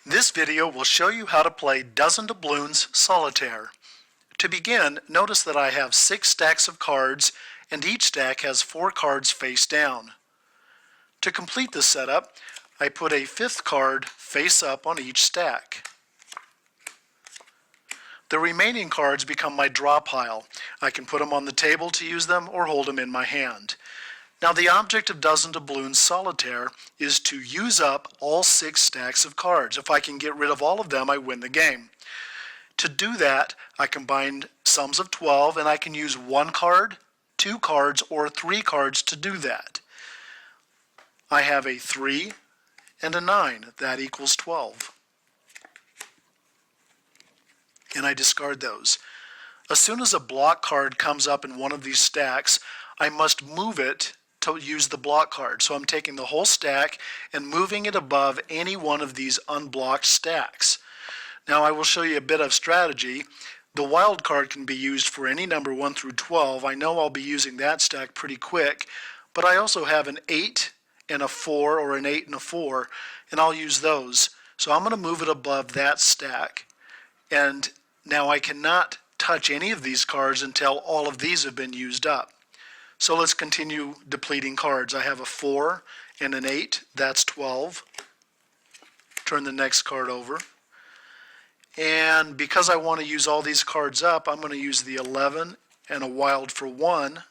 This video will show you how to play Doubloons Solitaire. To begin, notice that I have 6 stacks of cards and each stack has 4 cards face down. To complete this setup, I put a 5th card face up on each stack. The remaining cards become my draw pile. I can put them on the table to use them or hold them in my hand. Now the object of Doubloons Solitaire is to use up all 6 stacks of cards. If I can get rid of all of them, I win the game. To do that, I combine sums of 12 and I can use 1 card, 2 cards, or 3 cards to do that. I have a 3 and a 9. That equals 12. And I discard those. As soon as a block card comes up in one of these stacks, I must move it to use the block card. So I'm taking the whole stack and moving it above any one of these unblocked stacks. Now I will show you a bit of strategy. The wild card can be used for any number 1 through 12. I know I'll be using that stack pretty quick, but I also have an 8 and a 4 or an 8 and a 4, and I'll use those. So I'm going to move it above that stack. And now I cannot touch any of these cards until all of these have been used up. So let's continue depleting cards. I have a 4 and an 8. That's 12. Turn the next card over. And because I want to use all these cards up, I'm going to use the 11 and a wild for 1.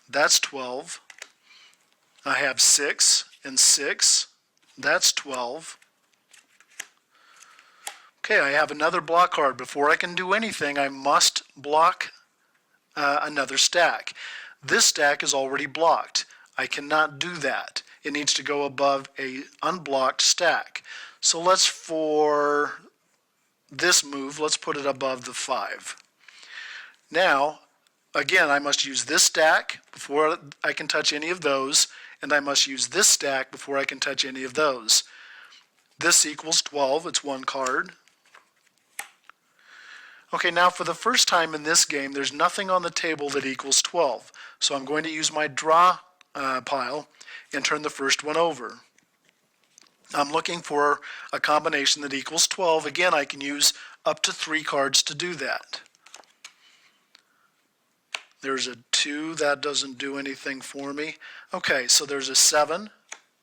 That's 12. I have 6 and 6. That's 12. Okay, I have another block card. Before I can do anything, I must block another stack. This stack is already blocked. I cannot do that. It needs to go above a unblocked stack. So for this move, let's put it above the 5. Now, again, I must use this stack before I can touch any of those, and I must use this stack before I can touch any of those. This equals 12. It's 1 card. Okay, now for the first time in this game, there's nothing on the table that equals 12. So I'm going to use my draw pile and turn the first one over. I'm looking for a combination that equals 12. Again, I can use up to 3 cards to do that. There's a 2. That doesn't do anything for me. Okay, so there's a 7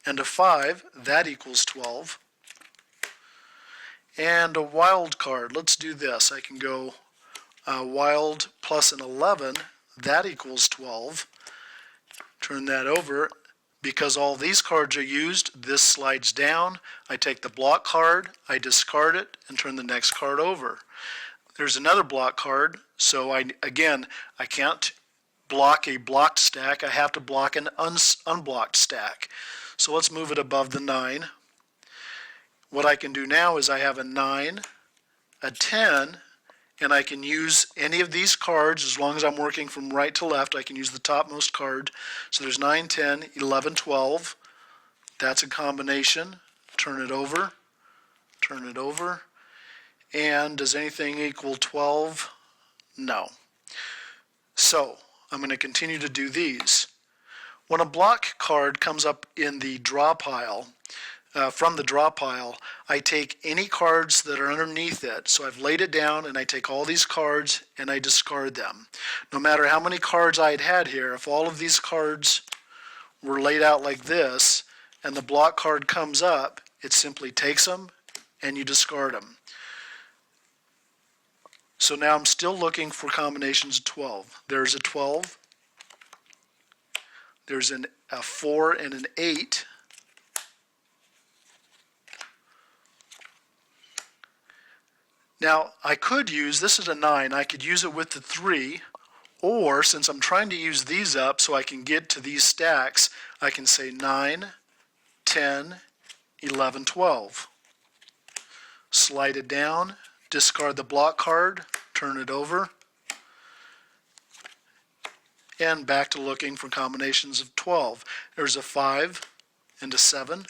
and a 5. That equals 12. And a wild card. Let's do this. I can go wild plus an 11. That equals 12. Turn that over. Because all these cards are used, this slides down. I take the block card, I discard it, and turn the next card over. There's another block card. So I can't block a blocked stack. I have to block an unblocked stack. So let's move it above the 9. What I can do now is I have a 9, a 10, and I can use any of these cards as long as I'm working from right to left. I can use the topmost card. So there's 9, 10, 11, 12. That's a combination. Turn it over. Turn it over. And does anything equal 12? No. So I'm going to continue to do these. When a block card comes up in the draw pile, from the draw pile, I take any cards that are underneath it. So I've laid it down and I take all these cards and I discard them. No matter how many cards I had here, if all of these cards were laid out like this and the block card comes up, it simply takes them and you discard them. So now I'm still looking for combinations of 12. There's a 12. There's a 4 and an 8. Now, I could use, this is a 9, I could use it with the 3, or since I'm trying to use these up so I can get to these stacks, I can say 9, 10, 11, 12. Slide it down, discard the block card, turn it over, and back to looking for combinations of 12. There's a 5 and a 7.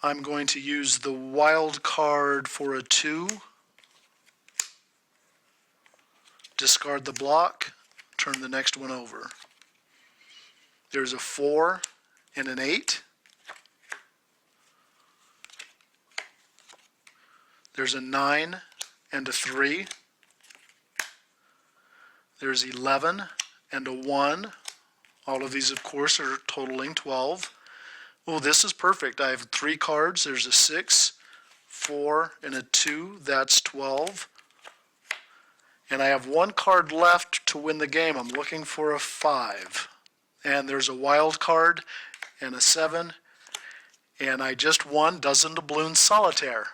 I'm going to use the wild card for a 2. Discard the block, turn the next one over. There's a 4 and an 8. There's a 9 and a 3. There's 11 and a 1. All of these, of course, are totaling 12. Oh, this is perfect. I have 3 cards. There's a 6, 4, and a 2. That's 12. And I have 1 card left to win the game. I'm looking for a 5. And there's a wild card and a 7. And I just won Doubloons Solitaire.